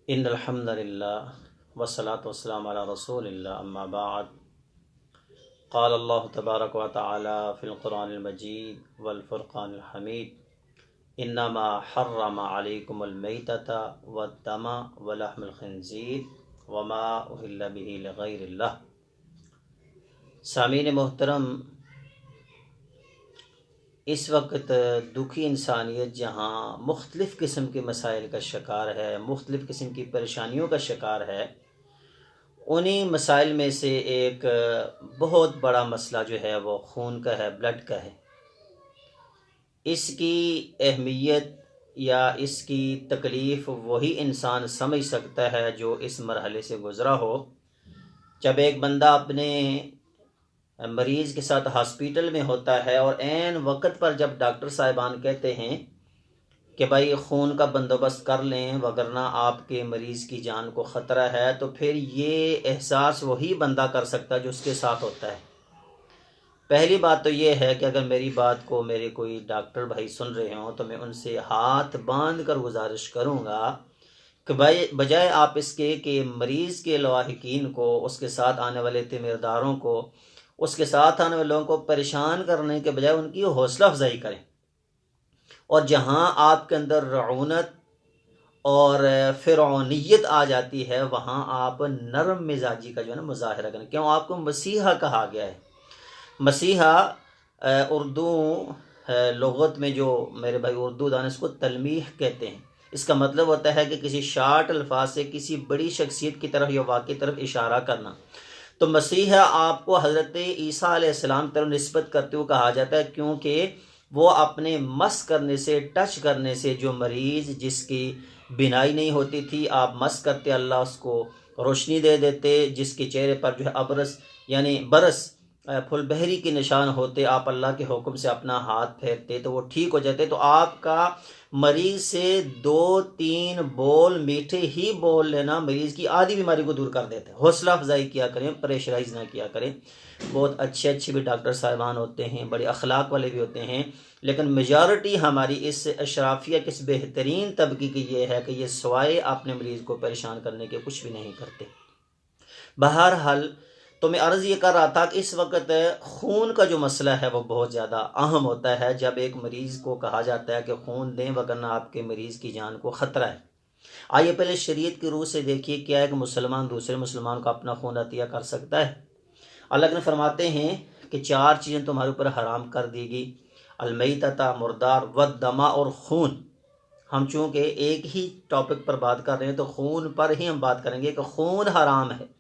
ان الحمد للہ والصلاة والسلام علی رسول اللہ اما بعد قال اللہ تبارک و تعالی فی القرآن المجید والفرقان الحمید انما حرم علیکم المیتۃ والدم ولحم الخنزیر وما اہل به لغیر اللہ۔ سامعین محترم، اس وقت دکھی انسانیت جہاں مختلف قسم کے مسائل کا شکار ہے، مختلف قسم کی پریشانیوں کا شکار ہے، انہی مسائل میں سے ایک بہت بڑا مسئلہ جو ہے وہ خون کا ہے، بلڈ کا ہے۔ اس کی اہمیت یا اس کی تکلیف وہی انسان سمجھ سکتا ہے جو اس مرحلے سے گزرا ہو۔ جب ایک بندہ اپنے مریض کے ساتھ ہاسپیٹل میں ہوتا ہے اور عین وقت پر جب ڈاکٹر صاحبان کہتے ہیں کہ بھائی خون کا بندوبست کر لیں وگرنہ آپ کے مریض کی جان کو خطرہ ہے، تو پھر یہ احساس وہی بندہ کر سکتا ہے جو اس کے ساتھ ہوتا ہے۔ پہلی بات تو یہ ہے کہ اگر میری بات کو میرے کوئی ڈاکٹر بھائی سن رہے ہوں تو میں ان سے ہاتھ باندھ کر گزارش کروں گا کہ بھائی بجائے آپ اس کے کہ مریض کے لواحقین کو، اس کے ساتھ آنے والے تیمارداروں کو، اس کے ساتھ آنے والے لوگوں کو پریشان کرنے کے بجائے ان کی حوصلہ افزائی کریں، اور جہاں آپ کے اندر رعونت اور فرعونیت آ جاتی ہے وہاں آپ نرم مزاجی کا جو ہے نا مظاہرہ کریں۔ کیوں؟ آپ کو مسیحا کہا گیا ہے۔ مسیحا اردو لغت میں جو میرے بھائی اردو دان اس کو تلمیح کہتے ہیں۔ اس کا مطلب ہوتا ہے کہ کسی شارٹ الفاظ سے کسی بڑی شخصیت کی طرف یا واقعی طرف اشارہ کرنا۔ تو مسیحا آپ کو حضرت عیسیٰ علیہ السلام طرف نسبت کرتے ہوئے کہا جاتا ہے، کیونکہ وہ اپنے مس کرنے سے، ٹچ کرنے سے، جو مریض جس کی بینائی نہیں ہوتی تھی، آپ مس کرتے، اللہ اس کو روشنی دے دیتے، جس کے چہرے پر جو ہے ابرس یعنی برس پھل بہری کے نشان ہوتے، آپ اللہ کے حکم سے اپنا ہاتھ پھیرتے تو وہ ٹھیک ہو جاتے۔ تو آپ کا مریض سے 2-3 بول میٹھے ہی بول لینا مریض کی آدھی بیماری کو دور کر دیتے۔ حوصلہ افزائی کیا کریں، پریشرائز نہ کیا کریں۔ بہت اچھے بھی ڈاکٹر صاحبان ہوتے ہیں، بڑے اخلاق والے بھی ہوتے ہیں، لیکن میجارٹی ہماری اس اشرافیہ کے اس بہترین طبقے کی یہ ہے کہ یہ سوائے اپنے مریض کو پریشان کرنے کے کچھ بھی نہیں کرتے۔ بہرحال تو میں عرض یہ کر رہا تھا کہ اس وقت خون کا جو مسئلہ ہے وہ بہت زیادہ اہم ہوتا ہے۔ جب ایک مریض کو کہا جاتا ہے کہ خون دیں وگرنہ آپ کے مریض کی جان کو خطرہ ہے۔ آئیے پہلے شریعت کی روح سے دیکھیے کیا ہے کہ مسلمان دوسرے مسلمان کو اپنا خون عطیہ کر سکتا ہے؟ اللہ نے فرماتے ہیں کہ 4 چیزیں تمہارے اوپر حرام کر دی گئی، المیتۃ مردار، والدم اور خون۔ ہم چونکہ ایک ہی ٹاپک پر بات کر رہے ہیں تو خون پر ہی ہم بات کریں گے کہ خون حرام ہے۔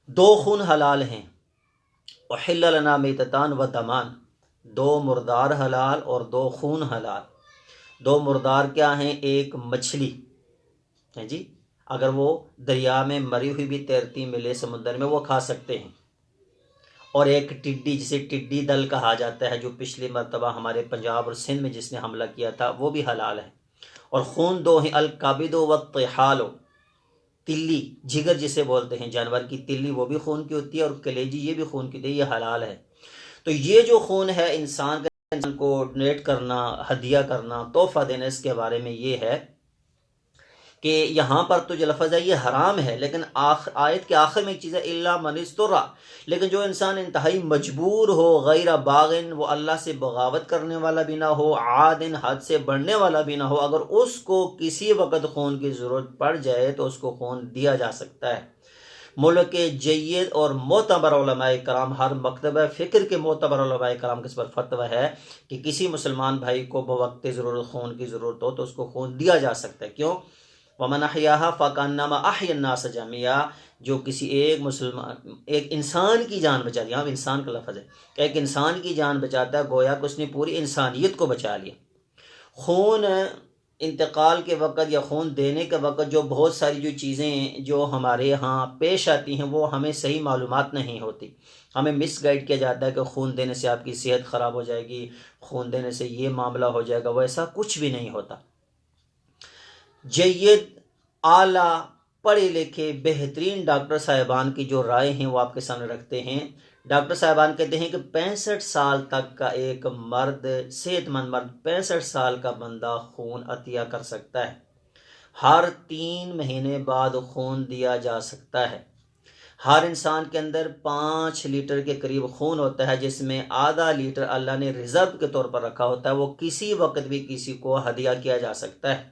2 خون حلال ہیں، احل لنا میتتان و دمان، 2 مردار حلال اور 2 خون حلال۔ 2 مردار کیا ہیں؟ ایک مچھلی ہے جی، اگر وہ دریا میں مری ہوئی بھی تیرتی ملے سمندر میں وہ کھا سکتے ہیں، اور ایک ٹڈی جسے ٹڈی دل کہا جاتا ہے جو پچھلی مرتبہ ہمارے پنجاب اور سندھ میں جس نے حملہ کیا تھا وہ بھی حلال ہے۔ اور خون 2 ہیں، الکبد والطحال، تلی، جگر جسے بولتے ہیں، جانور کی تلی وہ بھی خون کی ہوتی ہے، اور کلیجی یہ بھی خون کی ہوتی ہے، یہ حلال ہے۔ تو یہ جو خون ہے انسان کو ڈونیٹ کرنا، ہدیہ کرنا، تحفہ دینا، اس کے بارے میں یہ ہے کہ یہاں پر تو جو لفظ ہے یہ حرام ہے، لیکن آیت کے آخر میں ایک چیز ہے الا من اضطر، لیکن جو انسان انتہائی مجبور ہو، غیر باغن، وہ اللہ سے بغاوت کرنے والا بھی نہ ہو، عادن، حد سے بڑھنے والا بھی نہ ہو، اگر اس کو کسی وقت خون کی ضرورت پڑ جائے تو اس کو خون دیا جا سکتا ہے۔ ملک کے جید اور معتبر علماء کرام، ہر مکتبہ فکر کے معتبر علماء کرام کے اس پر فتویٰ ہے کہ کسی مسلمان بھائی کو بوقت ضرورت خون کی ضرورت ہو تو اس کو خون دیا جا سکتا ہے۔ کیوں؟ وَمَنْ أَحْيَاهَا فَكَأَنَّمَا أَحْيَا النَّاسَ جَمِيعًا، جو کسی ایک انسان کی جان بچا دیا، یہاں انسان کا لفظ ہے، ایک انسان کی جان بچاتا ہے گویا کہ اس نے پوری انسانیت کو بچا لیا۔ خون انتقال کے وقت یا خون دینے کے وقت جو بہت ساری جو چیزیں جو ہمارے ہاں پیش آتی ہیں وہ ہمیں صحیح معلومات نہیں ہوتی، ہمیں مس گائیڈ کیا جاتا ہے کہ خون دینے سے آپ کی صحت خراب ہو جائے گی، خون دینے سے یہ معاملہ ہو جائے گا، وہ ایسا کچھ بھی نہیں ہوتا۔ جید، اعلیٰ، پڑھے لکھے بہترین ڈاکٹر صاحبان کی جو رائے ہیں وہ آپ کے سامنے رکھتے ہیں۔ ڈاکٹر صاحبان کہتے ہیں کہ 65 سال تک کا ایک مرد، صحت مند مرد، 65 سال کا بندہ خون عطیہ کر سکتا ہے۔ ہر 3 مہینے بعد خون دیا جا سکتا ہے۔ ہر انسان کے اندر 5 لیٹر کے قریب خون ہوتا ہے، جس میں آدھا لیٹر اللہ نے ریزرو کے طور پر رکھا ہوتا ہے، وہ کسی وقت بھی کسی کو ہدیہ کیا جا سکتا ہے۔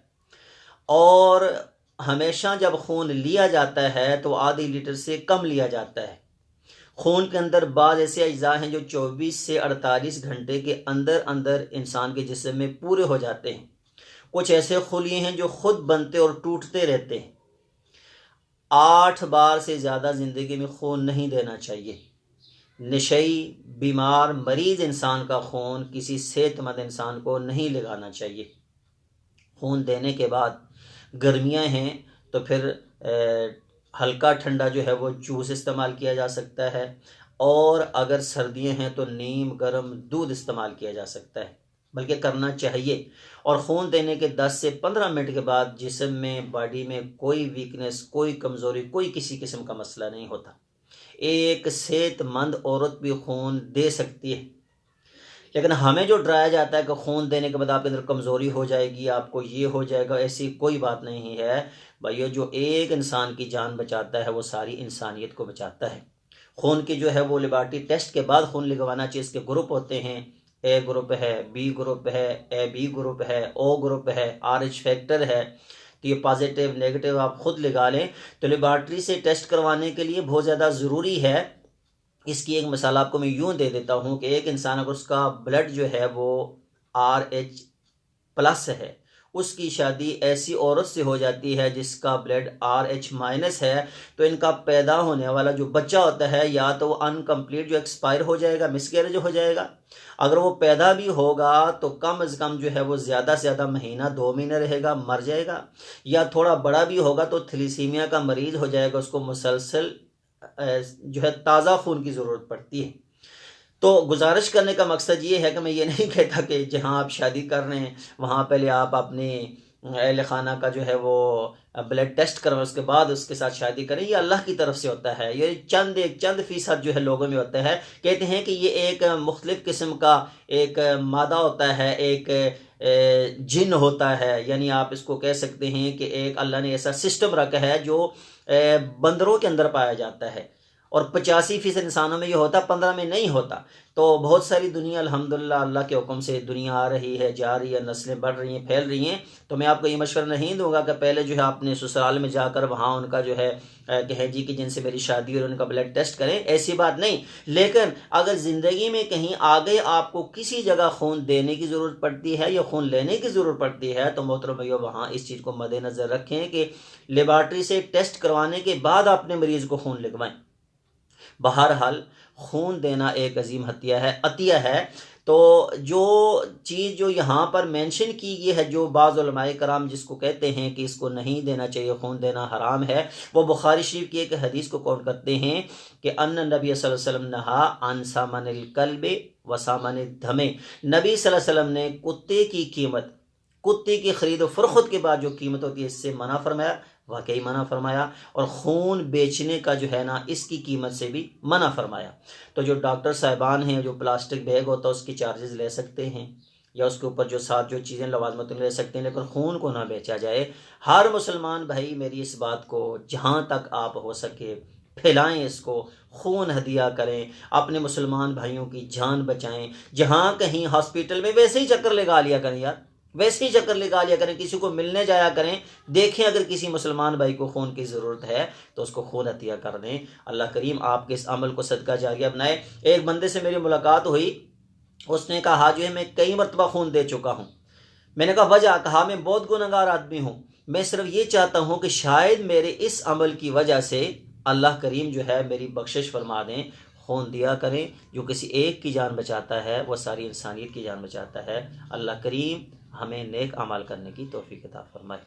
اور ہمیشہ جب خون لیا جاتا ہے تو آدھی لیٹر سے کم لیا جاتا ہے۔ خون کے اندر بعض ایسے اجزاء ہیں جو 24 سے 48 گھنٹے کے اندر اندر انسان کے جسم میں پورے ہو جاتے ہیں۔ کچھ ایسے خلیے ہیں جو خود بنتے اور ٹوٹتے رہتے ہیں۔ 8 بار سے زیادہ زندگی میں خون نہیں دینا چاہیے۔ نشئی، بیمار، مریض انسان کا خون کسی صحت مند انسان کو نہیں لگانا چاہیے۔ خون دینے کے بعد گرمیاں ہیں تو پھر ہلکا ٹھنڈا جو ہے وہ جوس استعمال کیا جا سکتا ہے، اور اگر سردیاں ہیں تو نیم گرم دودھ استعمال کیا جا سکتا ہے، بلکہ کرنا چاہیے۔ اور خون دینے کے 10 سے 15 منٹ کے بعد جسم میں، باڈی میں کوئی ویکنس، کوئی کمزوری، کوئی کسی قسم کا مسئلہ نہیں ہوتا۔ ایک صحت مند عورت بھی خون دے سکتی ہے، لیکن ہمیں جو ڈرایا جاتا ہے کہ خون دینے کے بعد آپ کے اندر کمزوری ہو جائے گی، آپ کو یہ ہو جائے گا، ایسی کوئی بات نہیں ہے بھائیو۔ جو ایک انسان کی جان بچاتا ہے وہ ساری انسانیت کو بچاتا ہے۔ خون کی جو ہے وہ لیبارٹری ٹیسٹ کے بعد خون لگوانا چاہیے۔ اس کے گروپ ہوتے ہیں، اے گروپ ہے، بی گروپ ہے، اے بی گروپ ہے، او گروپ ہے، آر ایچ فیکٹر ہے۔ تو یہ پازیٹیو نیگیٹو آپ خود لگا لیں۔ تو لیبارٹری سے ٹیسٹ کروانے کے لیے بہت زیادہ ضروری ہے۔ اس کی ایک مثال آپ کو میں یوں دے دیتا ہوں کہ ایک انسان اگر اس کا بلڈ جو ہے وہ RH+ ہے، اس کی شادی ایسی عورت سے ہو جاتی ہے جس کا بلڈ RH- ہے، تو ان کا پیدا ہونے والا جو بچہ ہوتا ہے یا تو وہ انکمپلیٹ جو ایکسپائر ہو جائے گا، مس کیریج ہو جائے گا۔ اگر وہ پیدا بھی ہوگا تو کم از کم جو ہے وہ زیادہ سے زیادہ مہینہ 2 مہینے رہے گا، مر جائے گا۔ یا تھوڑا بڑا بھی ہوگا تو تھیلیسیمیا کا مریض ہو جائے گا، اس کو مسلسل جو ہے تازہ خون کی ضرورت پڑتی ہے۔ تو گزارش کرنے کا مقصد یہ ہے کہ میں یہ نہیں کہتا کہ جہاں آپ شادی کر رہے ہیں وہاں پہلے آپ اپنے اہل خانہ کا جو ہے وہ بلڈ ٹیسٹ کروائیں، اس کے بعد اس کے ساتھ شادی کریں۔ یہ اللہ کی طرف سے ہوتا ہے، یہ چند فیصد جو ہے لوگوں میں ہوتا ہے۔ کہتے ہیں کہ یہ ایک مختلف قسم کا ایک مادہ ہوتا ہے، ایک جن ہوتا ہے، یعنی آپ اس کو کہہ سکتے ہیں کہ ایک اللہ نے ایسا سسٹم رکھا ہے جو بندروں کے اندر پایا جاتا ہے، اور 85% انسانوں میں یہ ہوتا، 15 میں نہیں ہوتا۔ تو بہت ساری دنیا الحمدللہ اللہ کے حکم سے دنیا آ رہی ہے، جا رہی ہے، نسلیں بڑھ رہی ہیں، پھیل رہی ہیں۔ تو میں آپ کو یہ مشورہ نہیں دوں گا کہ پہلے جو ہے اپنے سسرال میں جا کر وہاں ان کا جو ہے کہ جی کہ جن سے میری شادی اور ان کا بلڈ ٹیسٹ کریں، ایسی بات نہیں۔ لیکن اگر زندگی میں کہیں آگے آپ کو کسی جگہ خون دینے کی ضرورت پڑتی ہے یا خون لینے کی ضرورت پڑتی ہے تو محترم بھائیو وہاں اس چیز کو مد نظر رکھیں کہ لیبارٹری سے ٹیسٹ کروانے کے بعد اپنے مریض کو خون لگوائیں۔ بہرحال خون دینا ایک عظیم عطیہ ہے۔ تو جو چیز جو یہاں پر مینشن کی گئی ہے، جو بعض علماء کرام جس کو کہتے ہیں کہ اس کو نہیں دینا چاہیے، خون دینا حرام ہے، وہ بخاری شریف کی ایک حدیث کو کوٹ کرتے ہیں کہ ان نبی صلی اللہ علیہ وسلم نہا عن ثمن الکلب و ثمن الدم۔ نبی صلی اللہ علیہ وسلم نے کتے کی قیمت، کتے کی خرید و فروخت کے بعد جو قیمت ہوتی ہے اس سے منع فرمایا، واقعی منع فرمایا، اور خون بیچنے کا جو ہے نا اس کی قیمت سے بھی منع فرمایا۔ تو جو ڈاکٹر صاحبان ہیں جو پلاسٹک بیگ ہوتا ہے اس کی چارجز لے سکتے ہیں، یا اس کے اوپر جو ساتھ جو چیزیں لوازمت لے سکتے ہیں، لیکن خون کو نہ بیچا جائے۔ ہر مسلمان بھائی میری اس بات کو جہاں تک آپ ہو سکے پھیلائیں، اس کو خون ہدیہ کریں، اپنے مسلمان بھائیوں کی جان بچائیں۔ جہاں کہیں ہاسپٹل میں ویسے ہی چکر لگا لیا کریں یار، ویسے ہی چکر لگا لیا کریں، کسی کو ملنے جایا کریں، دیکھیں اگر کسی مسلمان بھائی کو خون کی ضرورت ہے تو اس کو خون عطیہ کر دیں۔ اللہ کریم آپ کے اس عمل کو صدقہ جاریہ بنائے۔ ایک بندے سے میری ملاقات ہوئی، اس نے کہا جو ہے میں کئی مرتبہ خون دے چکا ہوں۔ میں نے کہا وجہ؟ کہا میں بہت گنہگار آدمی ہوں، میں صرف یہ چاہتا ہوں کہ شاید میرے اس عمل کی وجہ سے اللہ کریم جو ہے میری بخشش فرما دیں۔ خون دیا کریں، جو کسی ایک کی جان بچاتا ہے وہ ساری انسانیت کی جان بچاتا ہے۔ اللہ کریم ہمیں نیک اعمال کرنے کی توفیق عطا فرمائے۔